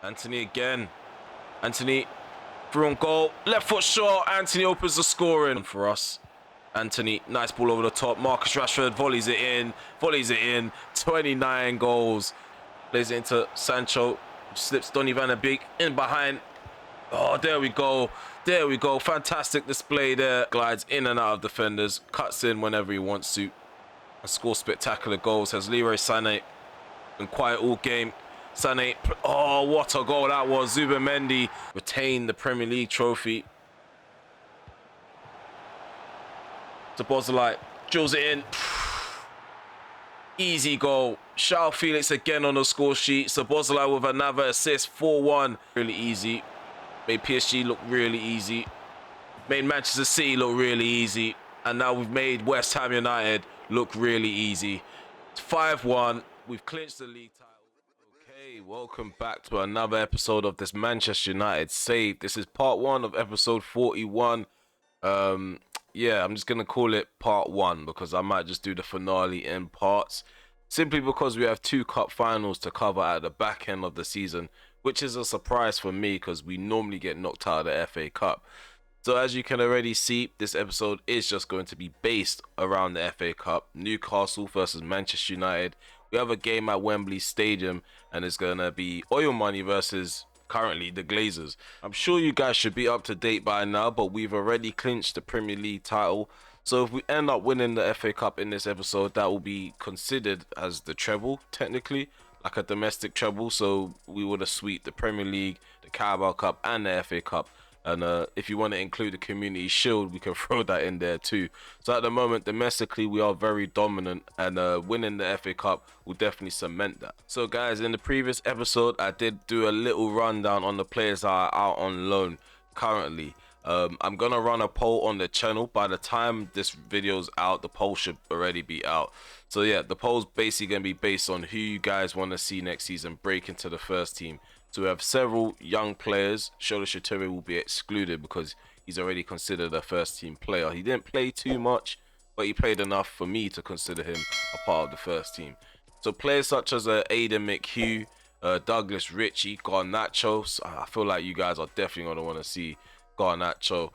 Anthony again. Anthony through on goal. Left foot shot. Anthony opens the scoring for us. Anthony, nice ball over the top. Marcus Rashford volleys it in. 29 goals. Plays it into Sancho. Slips Donny van der Beek in behind. Oh, there we go. There we go. Fantastic display there. Glides in and out of defenders. Cuts in whenever he wants to. And scores spectacular goals. Has Leroy Sané been quiet all game. Sané, oh, what a goal that was. Zubimendi retained the Premier League trophy. Szoboszlai drills it in. Easy goal. João Felix again on the score sheet. Szoboszlai with another assist. 4-1. Really easy. Made PSG look really easy. Made Manchester City look really easy. And now we've made West Ham United look really easy. It's 5-1. We've clinched the league title. Okay, welcome back to another episode of this Manchester United save. This is part 1 of episode 41. Yeah, I'm just going to call it part 1 because I might just do the finale in parts. Simply because we have 2 cup finals to cover at the back end of the season, which is a surprise for me because we normally get knocked out of the FA Cup. So as you can already see, this episode is just going to be based around the FA Cup. Newcastle versus Manchester United. We have a game at Wembley Stadium and it's going to be Oil Money versus currently the Glazers. I'm sure you guys should be up to date by now, but we've already clinched the Premier League title. So if we end up winning the FA Cup in this episode, that will be considered as the treble, technically, like a domestic treble. So we would have swept the Premier League, the Carabao Cup and the FA Cup. And if you want to include the Community Shield, we can throw that in there too. So at the moment, domestically, we are very dominant, and winning the FA Cup will definitely cement that. So guys, in the previous episode, I did do a little rundown on the players that are out on loan currently. I'm going to run a poll on the channel. By the time this video's out, the poll should already be out. So yeah, the poll's basically going to be based on who you guys want to see next season break into the first team. So we have several young players. Shola Shaturi will be excluded because he's already considered a first team player. He didn't play too much, but he played enough for me to consider him a part of the first team. So players such as Aidan McHugh, Douglas Ritchie, Garnacho. So I feel like you guys are definitely going to want to see Garnacho.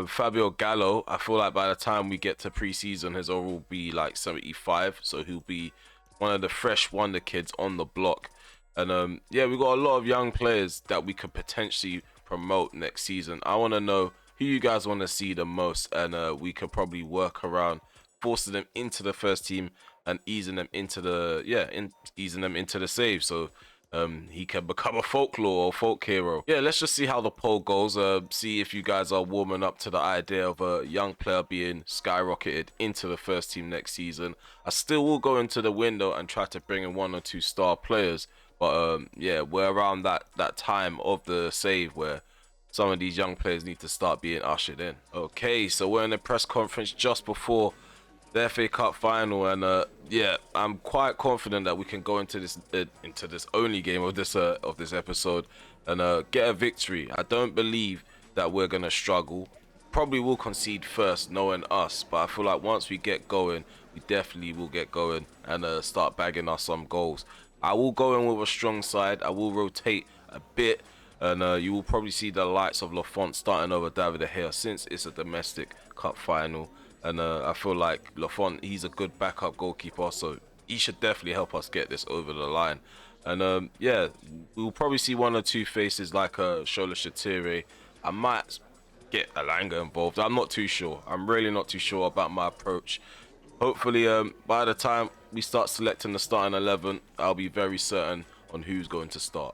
Fabio Gallo, I feel like by the time we get to pre-season, his overall will be like 75. So he'll be one of the fresh wonder kids on the block. And yeah, we got a lot of young players that we could potentially promote next season. I want to know who you guys want to see the most, and we could probably work around forcing them into the first team and easing them into the easing them into the save, so he can become a folklore or folk hero. Yeah, let's just see how the poll goes. See if you guys are warming up to the idea of a young player being skyrocketed into the first team next season. I still will go into the window and try to bring in 1 or 2 star players. But yeah, we're around that time of the save where some of these young players need to start being ushered in. Okay, so we're in a press conference just before the FA Cup final, and yeah, I'm quite confident that we can go into this only game of this episode and get a victory. I don't believe that we're gonna struggle. Probably will concede first, knowing us, but I feel like once we get going, we definitely will get going and start bagging us some goals. I will go in with a strong side. I will rotate a bit, and you will probably see the likes of Lafont starting over David De Gea since it's a domestic cup final. And I feel like Lafont, he's a good backup goalkeeper, so he should definitely help us get this over the line. And yeah, we'll probably see 1 or 2 faces like Shola Shatiri. I might get Alanga involved. I'm not too sure. I'm really not too sure about my approach. Hopefully, by the time we start selecting the starting 11, I'll be very certain on who's going to start.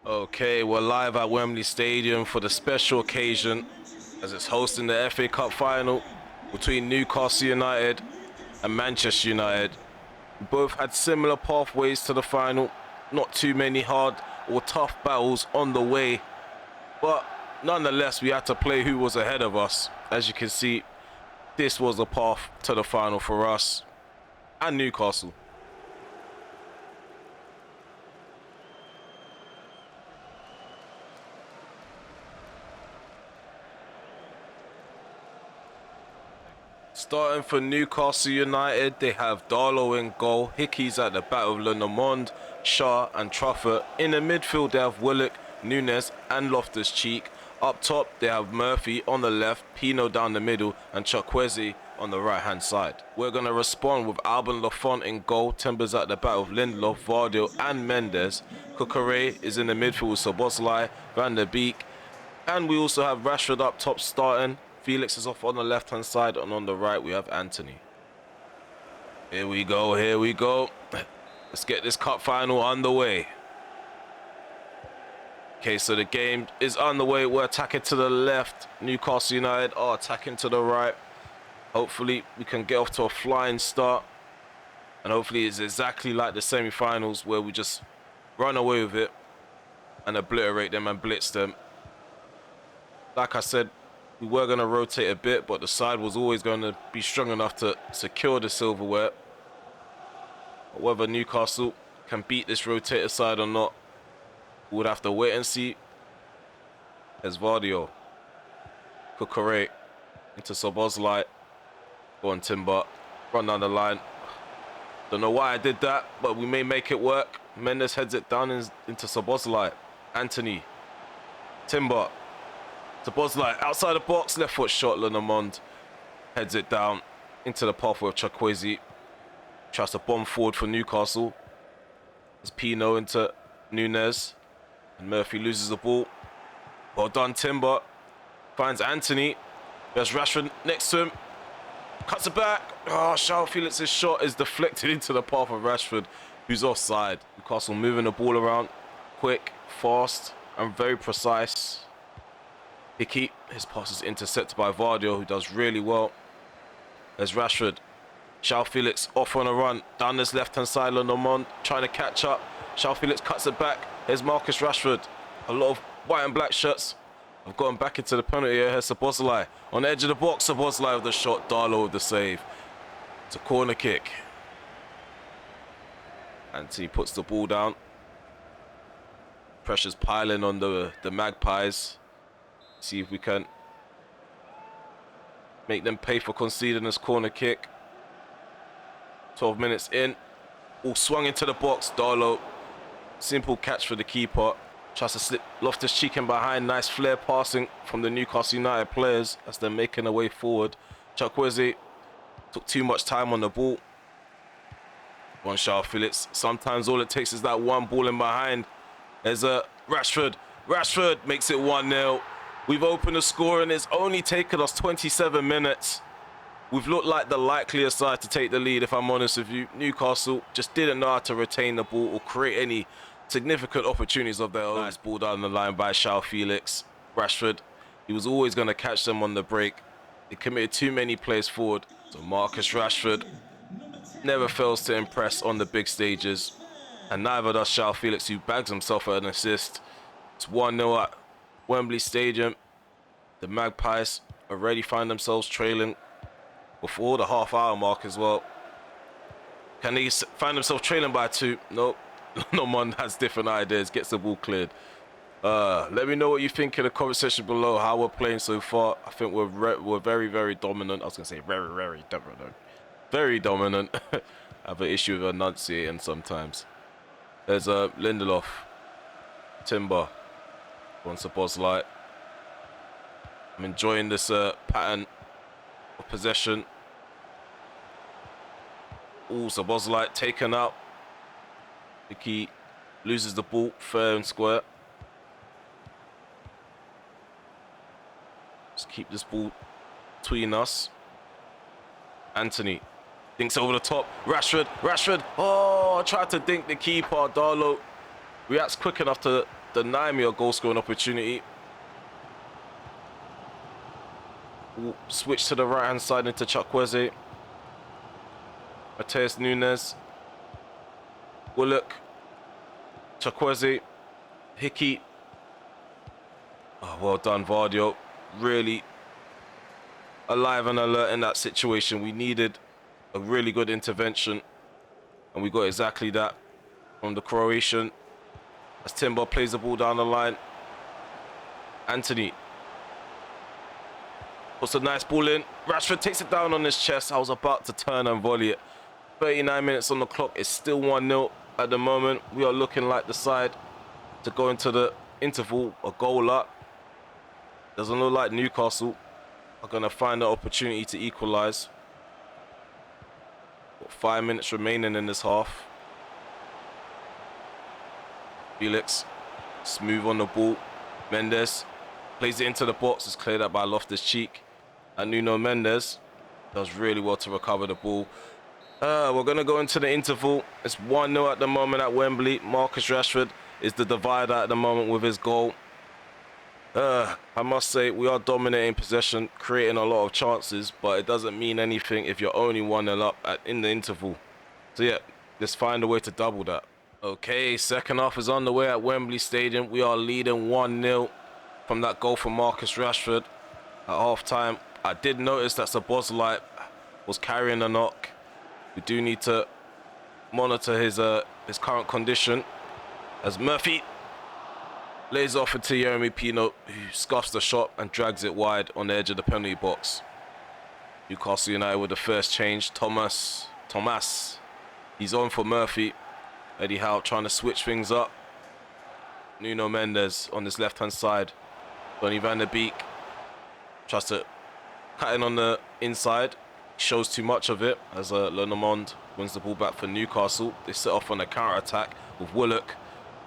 Okay, we're live at Wembley Stadium for the special occasion as it's hosting the FA Cup Final between Newcastle United and Manchester United. Both had similar pathways to the final, not too many hard or tough battles on the way. But nonetheless, we had to play who was ahead of us. As you can see, this was the path to the final for us and Newcastle. Starting for Newcastle United, they have Darlow in goal, Hickey's at the back of Lenormand, Shaw and Truffert. In the midfield, they have Willock, Nunes and Loftus-Cheek. Up top, they have Murphy on the left, Pino down the middle, and Chukwueze on the right-hand side. We're going to respond with Alban Lafont in goal, Timbers at the back of Lindelof, Vardio and Mendes. Cucurella is in the midfield with Szoboszlai, Van der Beek. And we also have Rashford up top starting. Felix is off on the left-hand side, and on the right we have Anthony. Here we go, here we go. Let's get this cup final underway. Okay, so the game is underway. We're attacking to the left. Newcastle United are attacking to the right. Hopefully we can get off to a flying start. And hopefully it's exactly like the semi-finals where we just run away with it and obliterate them and blitz them. Like I said, we were going to rotate a bit, but the side was always going to be strong enough to secure the silverware. But whether Newcastle can beat this rotator side or not, we would have to wait and see. There's Vardio. Cucurella into Szoboszlai. Go on, Timber. Run down the line. Don't know why I did that, but we may make it work. Mendes heads it down into Szoboszlai. Anthony. Timber. Szoboszlai outside the box, left foot shot. Lenormand heads it down into the pathway of Chukwueze. Tries to bomb forward for Newcastle. It's Pino into Nunes. And Murphy loses the ball. Well done, Timber. Finds Anthony. There's Rashford next to him. Cuts it back. Oh, João Felix's shot is deflected into the path of Rashford, who's offside. Newcastle moving the ball around. Quick, fast, and very precise. Hickey, his pass is intercepted by Vardio, who does really well. There's Rashford. João Felix off on a run. Down this left-hand side, Lenormand trying to catch up. João Felix cuts it back. Here's Marcus Rashford. A lot of white and black shirts have gotten back into the penalty area. Here's Szoboszlai. On the edge of the box, Szoboszlai with the shot. Darlow with the save. It's a corner kick. Anthony puts the ball down. Pressure's piling on the Magpies. See if we can make them pay for conceding this corner kick. 12 minutes in. All swung into the box. Darlow. Simple catch for the keeper. Tries to slip Loftus-Cheek in behind. Nice flare passing from the Newcastle United players as they're making their way forward. Chukwueze took too much time on the ball. One João Felix. Sometimes all it takes is that one ball in behind. There's a Rashford. Rashford makes it 1-0. We've opened the score and it's only taken us 27 minutes. We've looked like the likelier side to take the lead, if I'm honest with you. Newcastle just didn't know how to retain the ball or create any significant opportunities of their own. Nice ball down the line by João Felix. Rashford, he was always going to catch them on the break. He committed too many plays forward. So Marcus Rashford never fails to impress on the big stages. And neither does João Felix, who bags himself an assist. It's 1-0 at Wembley Stadium. The Magpies already find themselves trailing before the half-hour mark as well. Can they find themselves trailing by 2? Nope. Lenormand has different ideas. Gets the ball cleared. Let me know what you think in the comment section below. How we're playing so far. I think we're very, very dominant. I was gonna say very, very dominant. Very dominant. I have an issue with enunciating sometimes. There's Lindelof. Timber. On Szoboszlai. I'm enjoying this pattern of possession. Ooh, Szoboszlai taken out. Hickey loses the ball fair and square. Just keep this ball between us. Anthony dinks over the top. Rashford. Rashford. Oh, I tried to dink the keeper. Darlow reacts quick enough to deny me a goal scoring opportunity. Ooh, switch to the right hand side into Chukwueze. Matheus Nunes. Willock. Chukwueze. Hickey. Oh, well done, Vardio. Really alive and alert in that situation. We needed a really good intervention, and we got exactly that from the Croatian. As Timber plays the ball down the line. Anthony. Puts a nice ball in. Rashford takes it down on his chest. I was about to turn and volley it. 39 minutes on the clock. It's still 1-0 at the moment. We are looking like the side to go into the interval a goal up. Doesn't look like Newcastle are going to find an opportunity to equalise. Got 5 minutes remaining in this half. Felix, smooth on the ball. Mendes plays it into the box. It's cleared up by Loftus-Cheek. And Nuno Mendes does really well to recover the ball. We're going to go into the interval. It's 1-0 at the moment at Wembley. Marcus Rashford is the divider at the moment with his goal. I must say, we are dominating possession, creating a lot of chances, but it doesn't mean anything if you're only 1-0 up in the interval. So yeah, let's find a way to double that. Okay, second half is on the way at Wembley Stadium. We are leading 1-0 from that goal from Marcus Rashford at half-time. I did notice that Szoboszlai was carrying a knock. We do need to monitor his current condition, as Murphy lays off into Yeremy Pino, who scuffs the shot and drags it wide on the edge of the penalty box. Newcastle United with the first change. Thomas, he's on for Murphy. Eddie Howe trying to switch things up. Nuno Mendes on his left-hand side. Donny van der Beek tries to cut in on the inside. Shows too much of it as Lenormand wins the ball back for Newcastle. They set off on a counter-attack with Willock.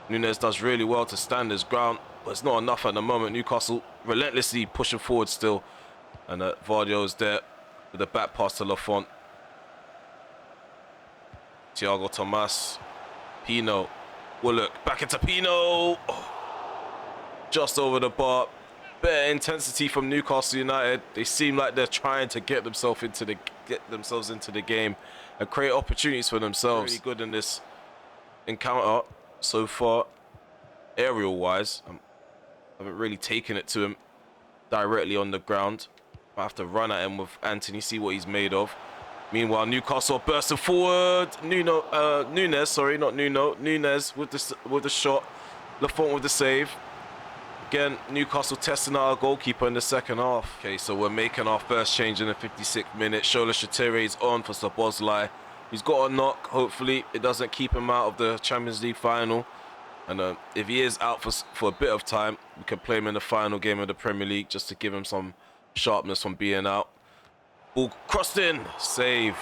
Nunes does really well to stand his ground, but it's not enough at the moment. Newcastle relentlessly pushing forward still. And Vardio is there with the back pass to Lafont. Thiago Tomas. Pino. Willock back into Pino. Oh, just over the bar. Better intensity from Newcastle United. They seem like they're trying to get themselves into the game and create opportunities for themselves. Really good in this encounter so far, aerial wise. I haven't really taken it to him directly on the ground. I have to run at him with Anthony, see what he's made of. Meanwhile, Newcastle are bursting forward. Nunes with the shot. Lafont with the save. Again, Newcastle testing out our goalkeeper in the second half. Okay, so we're making our first change in the 56th minute. Shola Shatere is on for Szoboszlai. He's got a knock. Hopefully, it doesn't keep him out of the Champions League final. And if he is out for a bit of time, we can play him in the final game of the Premier League just to give him some sharpness from being out. Ball crossed in. Save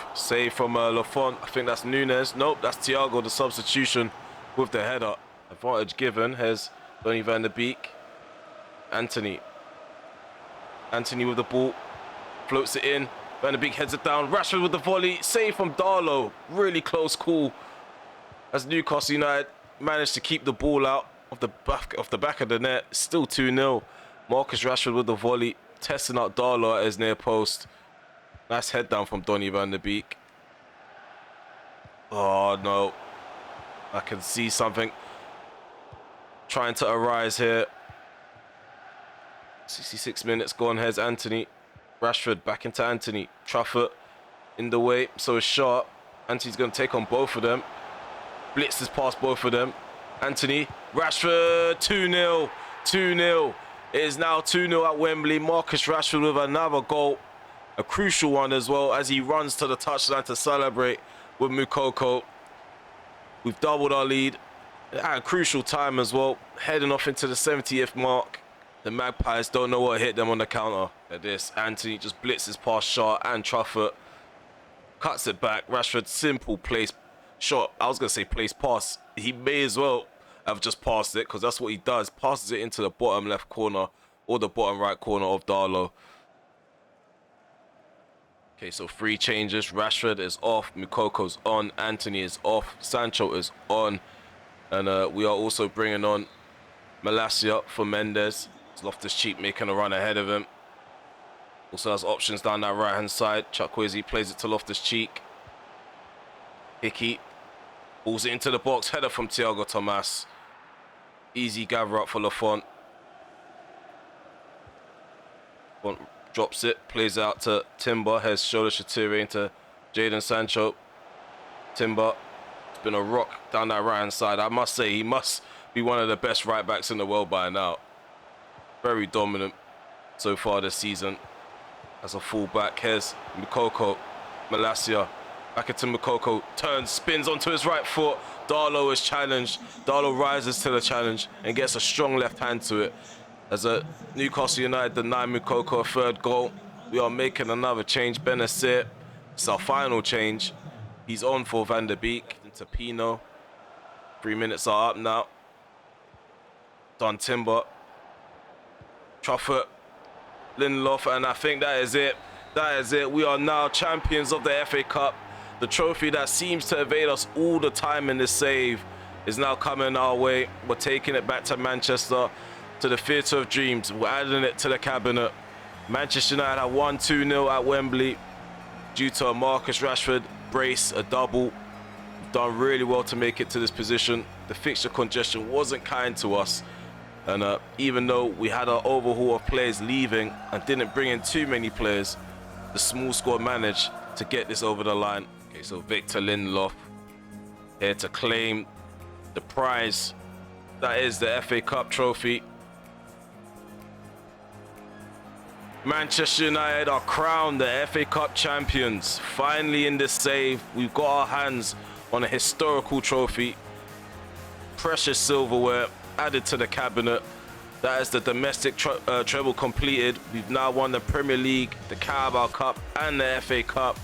from Lafont. I think that's Nunes. Nope, that's Thiago, the substitution with the header. Advantage given. Here's Donny van der Beek. Anthony with the ball, floats it in. Van der Beek heads it down. Rashford with the volley, save from Darlow. Really close call as Newcastle United managed to keep the ball out of the back of the net. Still 2-0. Marcus Rashford with the volley, testing out Darlow at his near post. Nice head down from Donny van der Beek. Oh no, I can see something trying to arise here. 66 minutes gone. Here's Anthony. Rashford back into Anthony. Trafford in the way, so it's sharp. Anthony's going to take on both of them. Blitzes past both of them. Anthony, Rashford, 2-0. 2-0. It is now 2-0 at Wembley. Marcus Rashford with another goal. A crucial one as well as he runs to the touchline to celebrate with Moukoko. We've doubled our lead at a crucial time as well. Heading off into the 70th mark. The Magpies don't know what hit them on the counter. At this, Anthony just blitzes past Shaw and Trafford. Cuts it back. Rashford, simple place shot. I was going to say place pass. He may as well have just passed it because that's what he does. Passes it into the bottom left corner or the bottom right corner of Darlow. Okay, so 3 changes. Rashford is off. Moukoko's on. Anthony is off. Sancho is on. And we are also bringing on Malacia for Mendes. Loftus-Cheek making a run ahead of him. Also has options down that right-hand side. Chukwueze plays it to Loftus-Cheek. Hickey balls it into the box. Header from Thiago Tomas. Easy gather up for Lafont. Lafont drops it. Plays out to Timber. Here's Shola Shatere into Jadon Sancho. Timber. It's been a rock down that right-hand side. I must say, he must be one of the best right-backs in the world by now. Very dominant so far this season. as a fullback. Here's Mukoko, Malacia, back into Mukoko, turns, spins onto his right foot. Darlow is challenged. Darlow rises to the challenge and gets a strong left hand to it. As a Newcastle United deny Mukoko a third goal. We are making another change. Benazir, it's our final change. He's on for Van der Beek into Pino. 3 minutes are up now. Don Timber, Truffert, Lindelof, and I think that is it. That is it. We are now champions of the FA Cup. The trophy that seems to evade us all the time in this save is now coming our way. We're taking it back to Manchester, to the Theatre of Dreams. We're adding it to the cabinet. Manchester United have won 2-0 at Wembley due to a Marcus Rashford brace, a double. We've done really well to make it to this position. The fixture congestion wasn't kind to us. And even though we had an overhaul of players leaving and didn't bring in too many players, the small squad managed to get this over the line. Okay, so Victor Lindelof here to claim the prize that is the FA Cup trophy. Manchester United are crowned the FA Cup champions. Finally in this save, we've got our hands on a historical trophy. Precious silverware added to the cabinet. That is the domestic treble completed. We've now won the Premier League, the Carabao Cup and the FA Cup.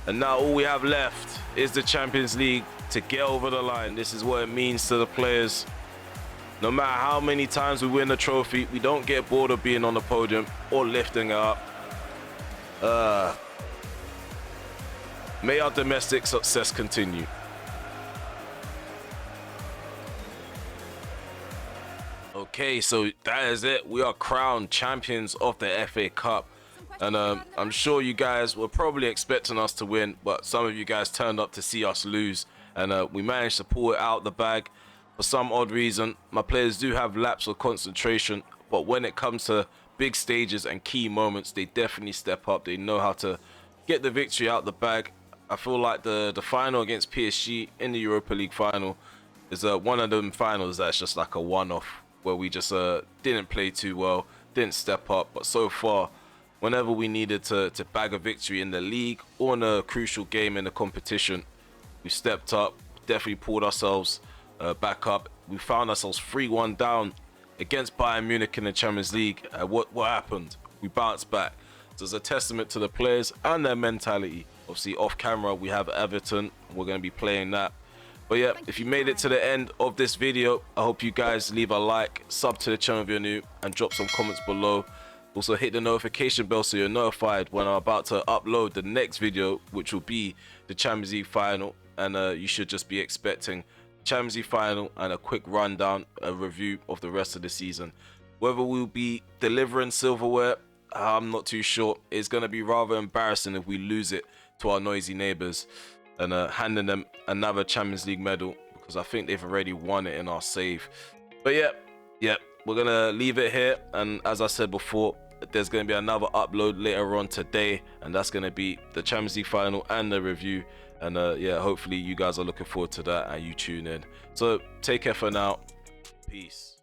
And now all we have left is the Champions League to get over the line. This is what it means to the players. No matter how many times we win the trophy, we don't get bored of being on the podium or lifting it up. May our domestic success continue. Okay, so that is it. We are crowned champions of the FA Cup. And I'm sure you guys were probably expecting us to win, but some of you guys turned up to see us lose. And we managed to pull it out the bag. For some odd reason, my players do have lapse of concentration, but when it comes to big stages and key moments, they definitely step up. They know how to get the victory out the bag. I feel like the final against PSG in the Europa League final is one of them finals that's just like a one-off, where we just didn't play too well, didn't step up. But so far, whenever we needed to bag a victory in the league or in a crucial game in the competition, we stepped up, definitely pulled ourselves back up. We found ourselves 3-1 down against Bayern Munich in the Champions League. What happened? We bounced back. So it's a testament to the players and their mentality. Obviously, off camera, we have Everton. We're going to be playing that. But yeah, if you made it to the end of this video, I hope you guys leave a like, sub to the channel if you're new, and drop some comments below. Also hit the notification bell so you're notified when I'm about to upload the next video, which will be the Champions League final. And you should just be expecting Champions League final and a quick rundown, a review of the rest of the season. Whether we'll be delivering silverware, I'm not too sure. It's going to be rather embarrassing if we lose it to our noisy neighbours and handing them another Champions League medal, because I think they've already won it in our save. But yeah, we're going to leave it here. And as I said before, there's going to be another upload later on today, and that's going to be the Champions League final and the review. And yeah, hopefully you guys are looking forward to that and you tune in. So take care for now. Peace.